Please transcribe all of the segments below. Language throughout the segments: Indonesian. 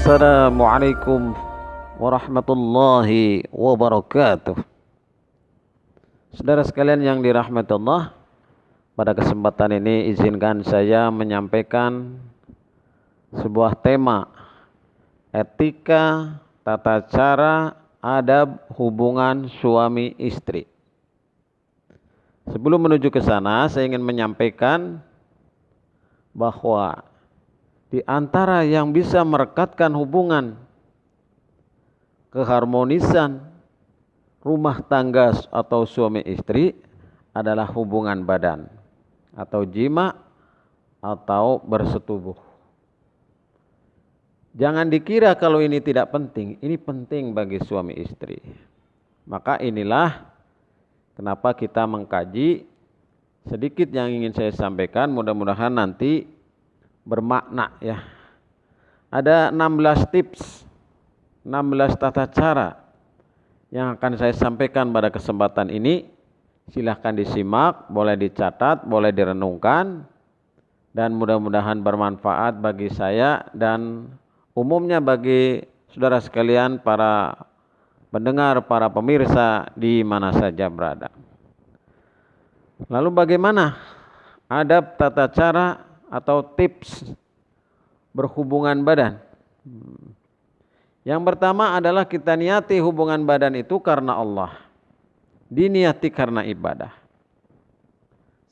Assalamualaikum warahmatullahi wabarakatuh. Saudara sekalian yang dirahmati Allah, pada kesempatan ini izinkan saya menyampaikan sebuah tema etika, tata cara, adab hubungan suami istri. Sebelum menuju ke sana, saya ingin menyampaikan bahwa di antara yang bisa merekatkan hubungan keharmonisan rumah tangga atau suami istri adalah hubungan badan atau jima atau bersetubuh. Jangan dikira kalau ini tidak penting, ini penting bagi suami istri. Maka inilah kenapa kita mengkaji. Sedikit yang ingin saya sampaikan, mudah-mudahan nanti bermakna ya. Ada 16 tips, 16 tata cara yang akan saya sampaikan pada kesempatan ini. Silahkan disimak, boleh dicatat, boleh direnungkan, dan mudah-mudahan bermanfaat bagi saya dan umumnya bagi saudara sekalian, para pendengar, para pemirsa di mana saja berada. Lalu bagaimana adab, tata cara atau tips berhubungan badan? Yang pertama adalah kita niati hubungan badan itu karena Allah. Diniati karena ibadah.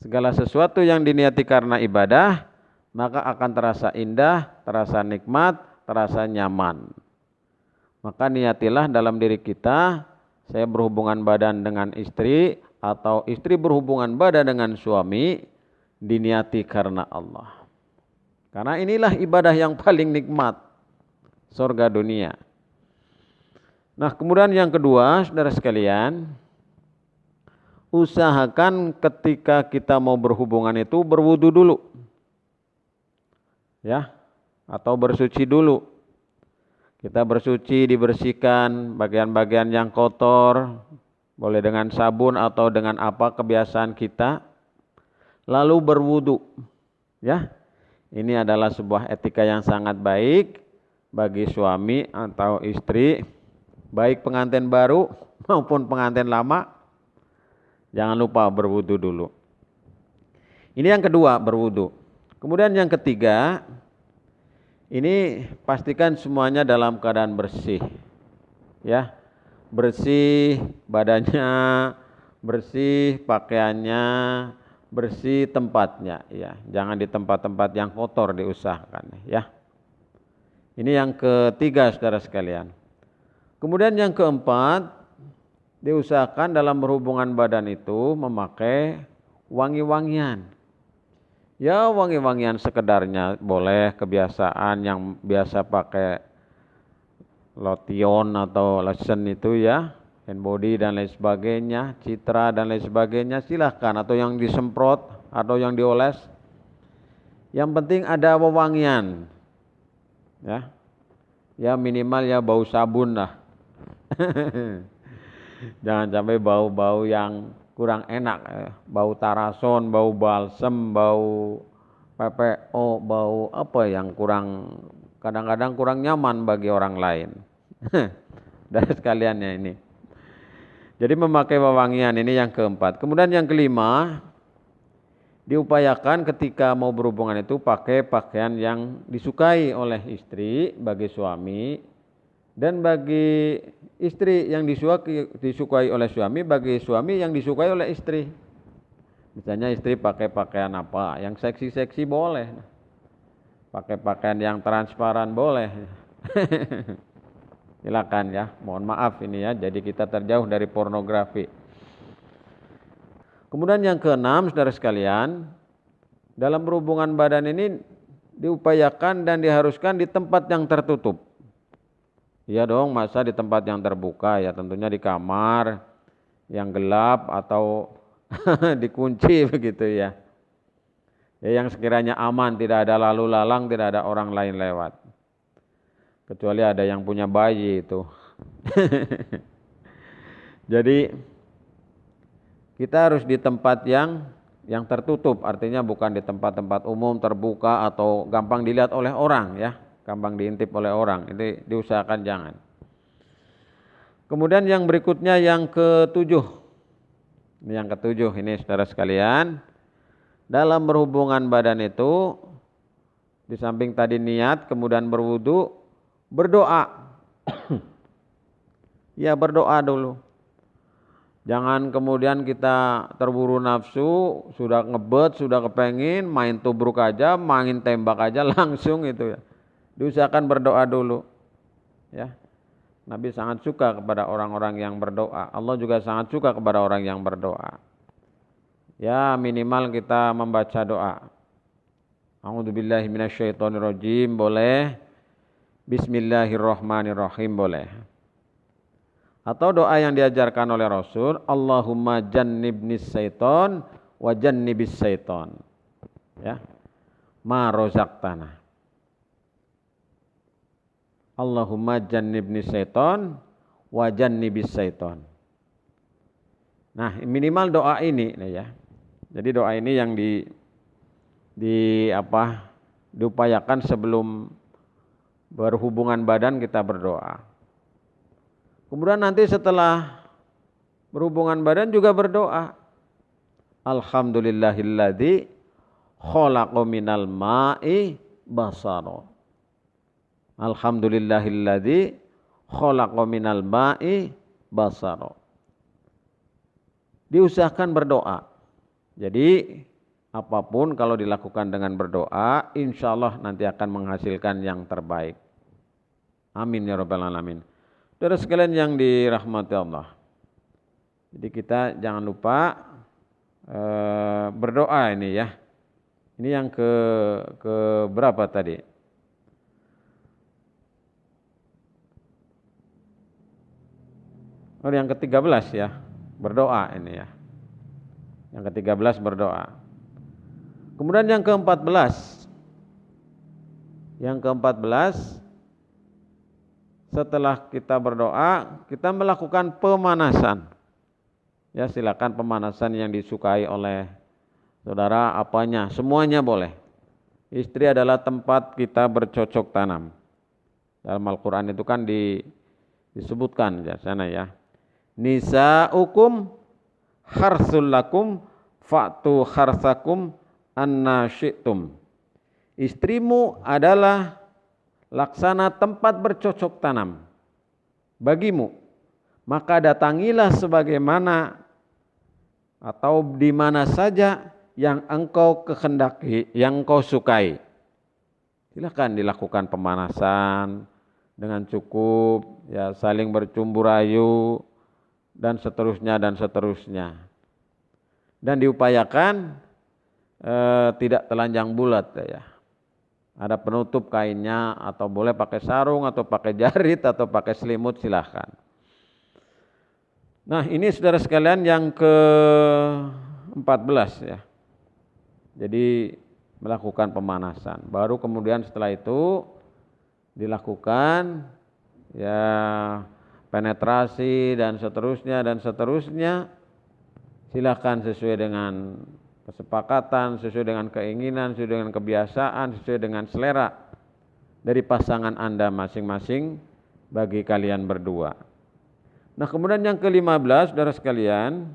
Segala sesuatu yang diniati karena ibadah, maka akan terasa indah, terasa nikmat, terasa nyaman. Maka niatilah dalam diri kita, saya berhubungan badan dengan istri atau istri berhubungan badan dengan suami, diniati karena Allah. Karena inilah ibadah yang paling nikmat, surga dunia. Nah, kemudian yang kedua, saudara sekalian, usahakan ketika kita mau berhubungan itu berwudu dulu. Ya, atau bersuci dulu. Kita bersuci, dibersihkan bagian-bagian yang kotor, boleh dengan sabun atau dengan apa kebiasaan kita. Lalu berwudu. Ya. Ini adalah sebuah etika yang sangat baik bagi suami atau istri, baik pengantin baru maupun pengantin lama. Jangan lupa berwudu dulu. Ini yang kedua, berwudu. Kemudian yang ketiga, ini pastikan semuanya dalam keadaan bersih. Ya. Bersih badannya, bersih pakaiannya, bersih tempatnya, ya. Jangan di tempat-tempat yang kotor diusahakan, ya. Ini yang ketiga, saudara sekalian. Kemudian yang keempat, diusahakan dalam berhubungan badan itu memakai wangi-wangian. Ya, wangi-wangian sekedarnya boleh, kebiasaan yang biasa pakai lotion atau lotion itu ya, hand body dan lain sebagainya, citra dan lain sebagainya, silahkan, atau yang disemprot atau yang dioles. Yang penting ada wewangian. Ya. Ya minimal ya bau sabun lah. Jangan sampai bau-bau yang kurang enak, bau tarason, bau balsem, bau PPO, bau apa yang kurang, kadang-kadang kurang nyaman bagi orang lain. Dari sekaliannya ini. Jadi memakai wewangian, ini yang keempat. Kemudian yang kelima, diupayakan ketika mau berhubungan itu pakai pakaian yang disukai oleh istri bagi suami, dan bagi istri yang disukai oleh suami, bagi suami yang disukai oleh istri. Misalnya istri pakai pakaian apa, yang seksi-seksi boleh. Pakai pakaian yang transparan boleh. Silakan ya, mohon maaf ini ya, jadi kita terjauh dari pornografi. Kemudian yang keenam, saudara sekalian, dalam berhubungan badan ini diupayakan dan diharuskan di tempat yang tertutup. Iya dong, masa di tempat yang terbuka, ya tentunya di kamar yang gelap atau dikunci begitu ya. Ya yang sekiranya aman, tidak ada lalu lalang, tidak ada orang lain lewat. Kecuali ada yang punya bayi itu. Jadi kita harus di tempat yang tertutup, artinya bukan di tempat-tempat umum terbuka atau gampang dilihat oleh orang ya. gampang diintip oleh orang. Itu diusahakan jangan. Kemudian yang berikutnya yang ketujuh. Ini yang ketujuh ini saudara sekalian. Dalam berhubungan badan itu, di samping tadi niat, kemudian berwudu, berdoa. Ya berdoa dulu. Jangan kemudian kita terburu nafsu, sudah ngebet, sudah kepengin, main tubruk aja, main tembak aja langsung itu ya. Diusahakan berdoa dulu. Ya. Nabi sangat suka kepada orang-orang yang berdoa. Allah juga sangat suka kepada orang yang berdoa. Ya minimal kita membaca doa. A'udzubillahi minasyaitonirrajim boleh. Bismillahirrahmanirrahim boleh. Atau doa yang diajarkan oleh Rasul, Allahumma jannibnis syaiton wa jannibis syaiton. Ya. Ma rozaqtana. Allahumma jannibnis syaiton wa jannibis syaiton. Nah, minimal doa ini ya. Jadi doa ini yang diupayakan sebelum berhubungan badan kita berdoa. Kemudian nanti setelah berhubungan badan juga berdoa. Alhamdulillahilladzi khalaqa minal ma'i basara. Alhamdulillahilladzi khalaqa minal ma'i basara. Diusahakan berdoa. Jadi apapun kalau dilakukan dengan berdoa, insya Allah nanti akan menghasilkan yang terbaik. Amin ya rabbal alamin. Saudara sekalian yang dirahmati Allah. Jadi kita jangan lupa berdoa ini ya. Ini yang ke berapa tadi? Oh, yang ke-13 ya. Berdoa ini ya. Yang ke-13 berdoa. Kemudian yang ke-14. Yang ke-14 setelah kita berdoa, kita melakukan pemanasan. Ya, silakan pemanasan yang disukai oleh saudara apanya, semuanya boleh. Istri adalah tempat kita bercocok tanam. Dalam Al-Qur'an itu kan disebutkan ya sana ya. Nisa'ukum harsul lakum fa'tu harsakum anna syi'tum. Istrimu adalah laksana tempat bercocok tanam bagimu, maka datangilah sebagaimana atau di mana saja yang engkau kehendaki, yang engkau sukai. Silakan dilakukan pemanasan dengan cukup, ya saling bercumbu rayu dan seterusnya dan seterusnya. Dan diupayakan tidak telanjang bulat ya. Ada penutup kainnya atau boleh pakai sarung atau pakai jarit atau pakai selimut silahkan. Nah ini saudara sekalian yang ke-14 ya. Jadi melakukan pemanasan. Baru kemudian setelah itu dilakukan ya penetrasi dan seterusnya. Silakan sesuai dengan kesepakatan, sesuai dengan keinginan, sesuai dengan kebiasaan, sesuai dengan selera dari pasangan Anda masing-masing bagi kalian berdua. Nah kemudian yang ke-15 saudara sekalian,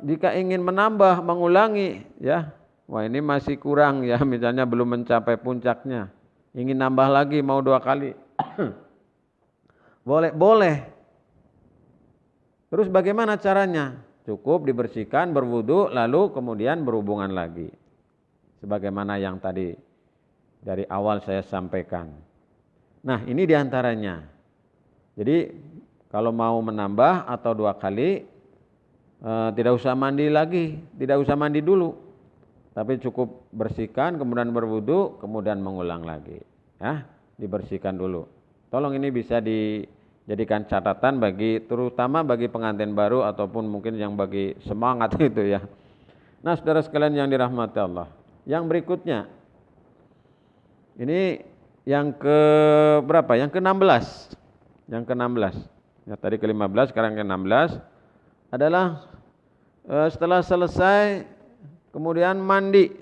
jika ingin menambah, mengulangi ya, wah ini masih kurang ya, misalnya belum mencapai puncaknya, ingin nambah lagi mau 2 kali, boleh. Terus bagaimana caranya? Cukup dibersihkan, berwudu, lalu kemudian berhubungan lagi. Sebagaimana yang tadi dari awal saya sampaikan. Nah ini diantaranya. Jadi kalau mau menambah atau 2 kali, tidak usah mandi lagi, tidak usah mandi dulu. Tapi cukup bersihkan, kemudian berwudu, kemudian mengulang lagi. Ya, dibersihkan dulu. Tolong ini bisa dijadikan catatan terutama bagi pengantin baru ataupun mungkin yang bagi semangat itu ya. Nah saudara sekalian yang dirahmati Allah. Yang berikutnya, ini yang ke berapa? Yang ke-16. Yang ke-16. Ya, tadi ke-15, sekarang ke-16 adalah setelah selesai kemudian mandi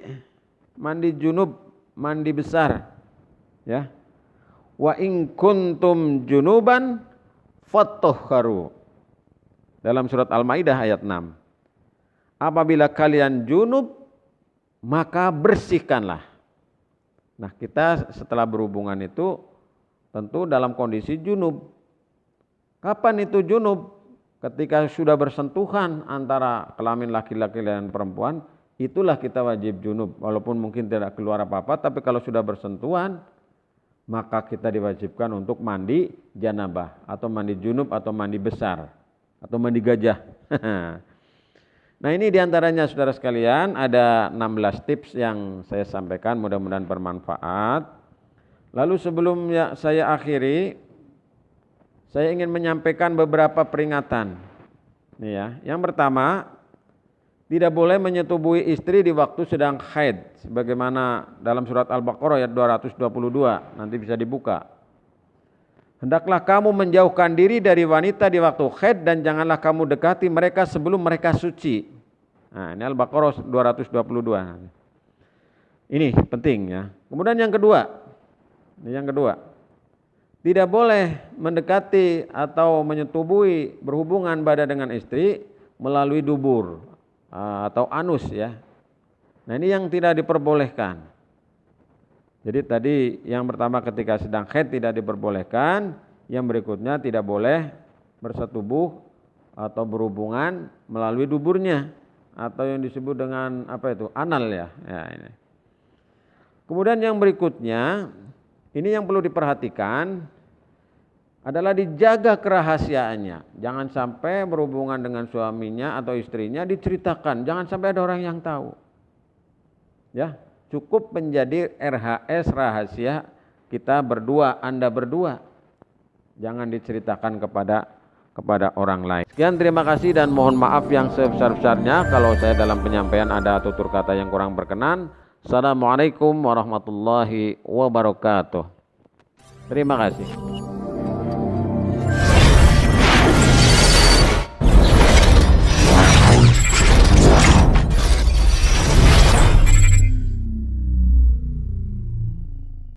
junub, mandi besar. Ya. Wa in kuntum junuban fatahharu. Dalam surat Al-Maidah ayat 6. Apabila kalian junub maka bersihkanlah. Nah, kita setelah berhubungan itu tentu dalam kondisi junub. Kapan itu junub? Ketika sudah bersentuhan antara kelamin laki-laki dan perempuan, itulah kita wajib junub. Walaupun mungkin tidak keluar apa-apa, tapi kalau sudah bersentuhan, maka kita diwajibkan untuk mandi janabah, atau mandi junub, atau mandi besar, atau mandi gajah. Nah, ini diantaranya saudara sekalian, ada 16 tips yang saya sampaikan, mudah-mudahan bermanfaat. Lalu sebelum saya akhiri, saya ingin menyampaikan beberapa peringatan. Nih ya. Yang pertama, tidak boleh menyetubuhi istri di waktu sedang haid, sebagaimana dalam surat Al-Baqarah ayat 222, nanti bisa dibuka. Hendaklah kamu menjauhkan diri dari wanita di waktu haid dan janganlah kamu dekati mereka sebelum mereka suci. Nah, ini Al-Baqarah 222. Ini penting ya. Kemudian yang kedua, tidak boleh mendekati atau menyetubuhi berhubungan badan dengan istri melalui dubur atau anus ya. Nah, ini yang tidak diperbolehkan. Jadi tadi yang pertama ketika sedang haid tidak diperbolehkan, yang berikutnya tidak boleh bersetubuh atau berhubungan melalui duburnya atau yang disebut dengan apa itu? Anal ya. Ya ini. Kemudian yang berikutnya, ini yang perlu diperhatikan adalah dijaga kerahasiaannya. Jangan sampai berhubungan dengan suaminya atau istrinya diceritakan, jangan sampai ada orang yang tahu. Ya, cukup menjadi RHS rahasia kita berdua, Anda berdua. Jangan diceritakan kepada orang lain. Sekian, terima kasih dan mohon maaf yang sebesar-besarnya kalau saya dalam penyampaian ada tutur kata yang kurang berkenan. Assalamualaikum warahmatullahi wabarakatuh. Terima kasih.